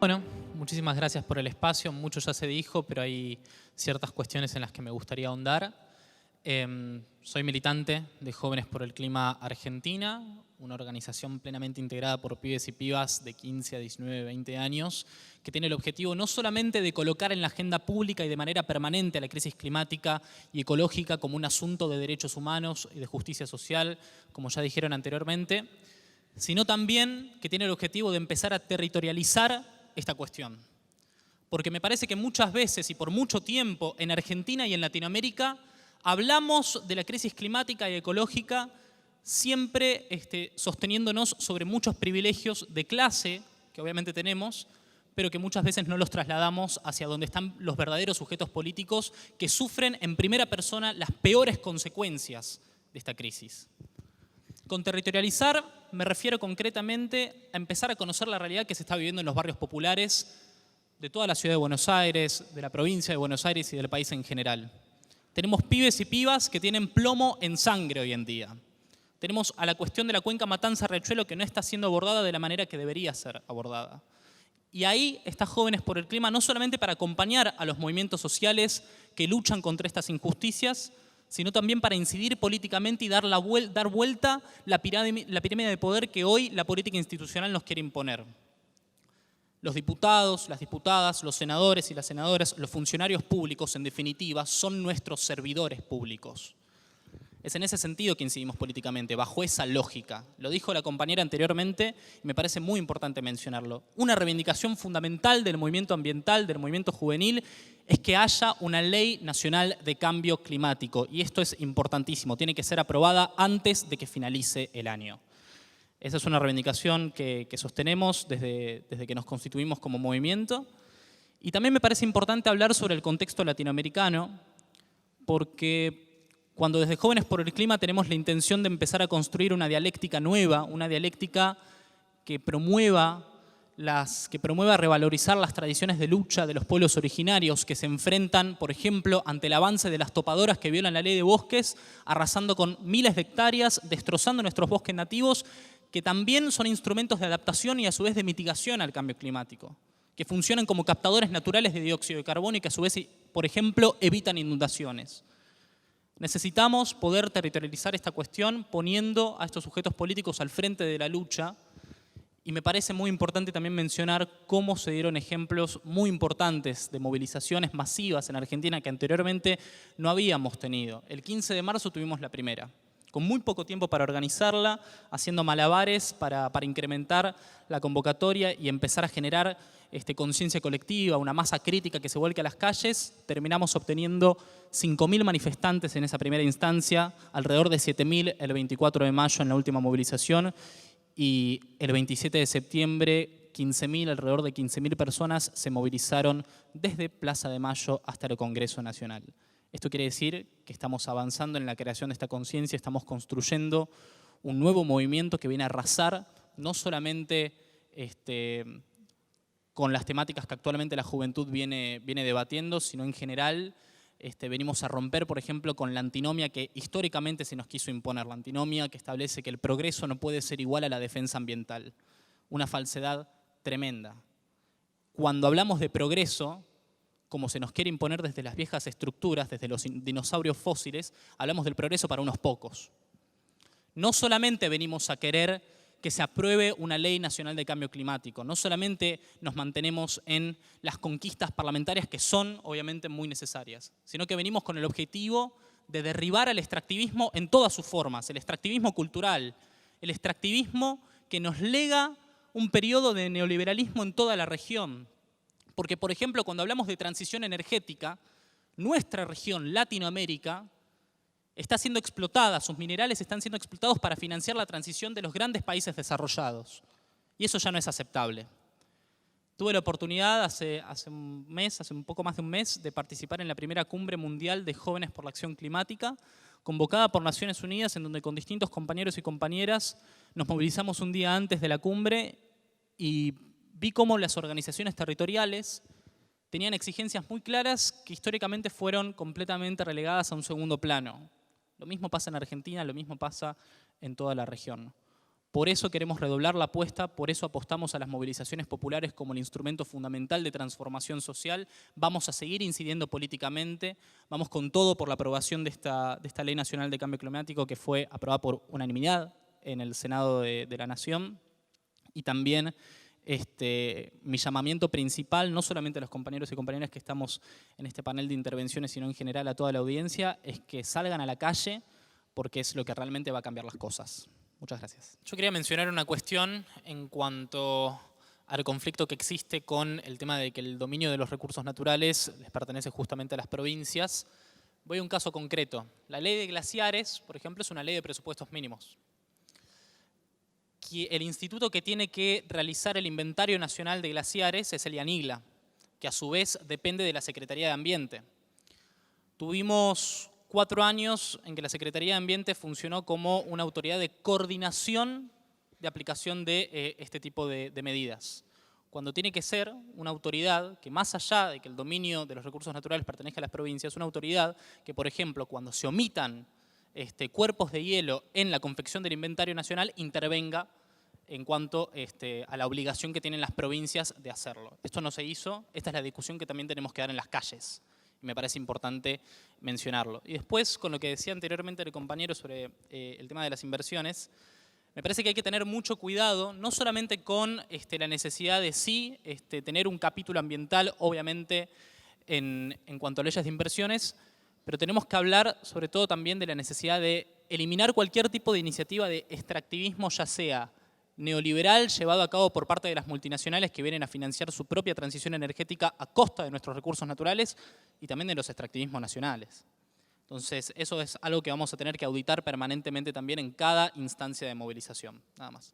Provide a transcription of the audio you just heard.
Bueno, muchísimas gracias por el espacio. Mucho ya se dijo, pero hay ciertas cuestiones en las que me gustaría ahondar. Soy militante de Jóvenes por el Clima Argentina, una organización plenamente integrada por pibes y pibas de 15 a 19, 20 años, que tiene el objetivo no solamente de colocar en la agenda pública y de manera permanente a la crisis climática y ecológica como un asunto de derechos humanos y de justicia social, como ya dijeron anteriormente, sino también que tiene el objetivo de empezar a territorializar esta cuestión. Porque me parece que muchas veces y por mucho tiempo en Argentina y en Latinoamérica hablamos de la crisis climática y ecológica siempre sosteniéndonos sobre muchos privilegios de clase que obviamente tenemos, pero que muchas veces no los trasladamos hacia donde están los verdaderos sujetos políticos que sufren en primera persona las peores consecuencias de esta crisis. Con territorializar me refiero concretamente a empezar a conocer la realidad que se está viviendo en los barrios populares de toda la ciudad de Buenos Aires, de la provincia de Buenos Aires y del país en general. Tenemos pibes y pibas que tienen plomo en sangre hoy en día. Tenemos a la cuestión de la cuenca Matanza-Riachuelo que no está siendo abordada de la manera que debería ser abordada. Y ahí está Jóvenes por el Clima, no solamente para acompañar a los movimientos sociales que luchan contra estas injusticias, sino también para incidir políticamente y dar vuelta la pirámide de poder que hoy la política institucional nos quiere imponer. Los diputados, las diputadas, los senadores y las senadoras, los funcionarios públicos, en definitiva, son nuestros servidores públicos. Es en ese sentido que incidimos políticamente, bajo esa lógica. Lo dijo la compañera anteriormente y me parece muy importante mencionarlo. Una reivindicación fundamental del movimiento ambiental, del movimiento juvenil, es que haya una ley nacional de cambio climático. Y esto es importantísimo, tiene que ser aprobada antes de que finalice el año. Esa es una reivindicación que sostenemos desde que nos constituimos como movimiento. Y también me parece importante hablar sobre el contexto latinoamericano, porque cuando desde Jóvenes por el Clima tenemos la intención de empezar a construir una dialéctica nueva, una dialéctica que promueva revalorizar las tradiciones de lucha de los pueblos originarios que se enfrentan, por ejemplo, ante el avance de las topadoras que violan la ley de bosques, arrasando con miles de hectáreas, destrozando nuestros bosques nativos, que también son instrumentos de adaptación y a su vez de mitigación al cambio climático, que funcionan como captadores naturales de dióxido de carbono y que a su vez, por ejemplo, evitan inundaciones. Necesitamos poder territorializar esta cuestión poniendo a estos sujetos políticos al frente de la lucha y me parece muy importante también mencionar cómo se dieron ejemplos muy importantes de movilizaciones masivas en Argentina que anteriormente no habíamos tenido. El 15 de marzo tuvimos la primera, con muy poco tiempo para organizarla, haciendo malabares para incrementar la convocatoria y empezar a generar conciencia colectiva, una masa crítica que se vuelque a las calles. Terminamos obteniendo 5.000 manifestantes en esa primera instancia, alrededor de 7.000 el 24 de mayo en la última movilización y el 27 de septiembre 15.000, alrededor de 15.000 personas se movilizaron desde Plaza de Mayo hasta el Congreso Nacional. Esto quiere decir que estamos avanzando en la creación de esta conciencia, estamos construyendo un nuevo movimiento que viene a arrasar no solamente con las temáticas que actualmente la juventud viene debatiendo, sino en general venimos a romper, por ejemplo, con la antinomia que históricamente se nos quiso imponer, la antinomia que establece que el progreso no puede ser igual a la defensa ambiental. Una falsedad tremenda. Cuando hablamos de progreso, como se nos quiere imponer desde las viejas estructuras, desde los dinosaurios fósiles, hablamos del progreso para unos pocos. No solamente venimos a querer que se apruebe una ley nacional de cambio climático, no solamente nos mantenemos en las conquistas parlamentarias que son obviamente muy necesarias, sino que venimos con el objetivo de derribar al extractivismo en todas sus formas, el extractivismo cultural, el extractivismo que nos lega un periodo de neoliberalismo en toda la región. Porque, por ejemplo, cuando hablamos de transición energética, nuestra región, Latinoamérica, está siendo explotada, sus minerales están siendo explotados para financiar la transición de los grandes países desarrollados. Y eso ya no es aceptable. Tuve la oportunidad hace un poco más de un mes, de participar en la primera cumbre mundial de Jóvenes por la Acción Climática, convocada por Naciones Unidas, en donde con distintos compañeros y compañeras nos movilizamos un día antes de la cumbre y vi cómo las organizaciones territoriales tenían exigencias muy claras que históricamente fueron completamente relegadas a un segundo plano. Lo mismo pasa en Argentina, lo mismo pasa en toda la región. Por eso queremos redoblar la apuesta, por eso apostamos a las movilizaciones populares como el instrumento fundamental de transformación social. Vamos a seguir incidiendo políticamente, vamos con todo por la aprobación de esta Ley Nacional de Cambio Climático que fue aprobada por unanimidad en el Senado de la Nación. Y también mi llamamiento principal, no solamente a los compañeros y compañeras que estamos en este panel de intervenciones, sino en general a toda la audiencia, es que salgan a la calle porque es lo que realmente va a cambiar las cosas. Muchas gracias. Yo quería mencionar una cuestión en cuanto al conflicto que existe con el tema de que el dominio de los recursos naturales les pertenece justamente a las provincias. Voy a un caso concreto. La ley de glaciares, por ejemplo, es una ley de presupuestos mínimos. El instituto que tiene que realizar el inventario nacional de glaciares es el IANIGLA, que a su vez depende de la Secretaría de Ambiente. Tuvimos 4 años en que la Secretaría de Ambiente funcionó como una autoridad de coordinación de aplicación de este tipo de medidas. Cuando tiene que ser una autoridad que, más allá de que el dominio de los recursos naturales pertenezca a las provincias, una autoridad que, por ejemplo, cuando se omitan cuerpos de hielo en la confección del inventario nacional, intervenga en cuanto a la obligación que tienen las provincias de hacerlo. Esto no se hizo, esta es la discusión que también tenemos que dar en las calles. Y me parece importante mencionarlo. Y después, con lo que decía anteriormente el compañero sobre el tema de las inversiones, me parece que hay que tener mucho cuidado, no solamente con la necesidad de sí tener un capítulo ambiental, obviamente, en cuanto a leyes de inversiones, pero tenemos que hablar sobre todo también de la necesidad de eliminar cualquier tipo de iniciativa de extractivismo, ya sea neoliberal, llevado a cabo por parte de las multinacionales que vienen a financiar su propia transición energética a costa de nuestros recursos naturales y también de los extractivismos nacionales. Entonces, eso es algo que vamos a tener que auditar permanentemente también en cada instancia de movilización. Nada más.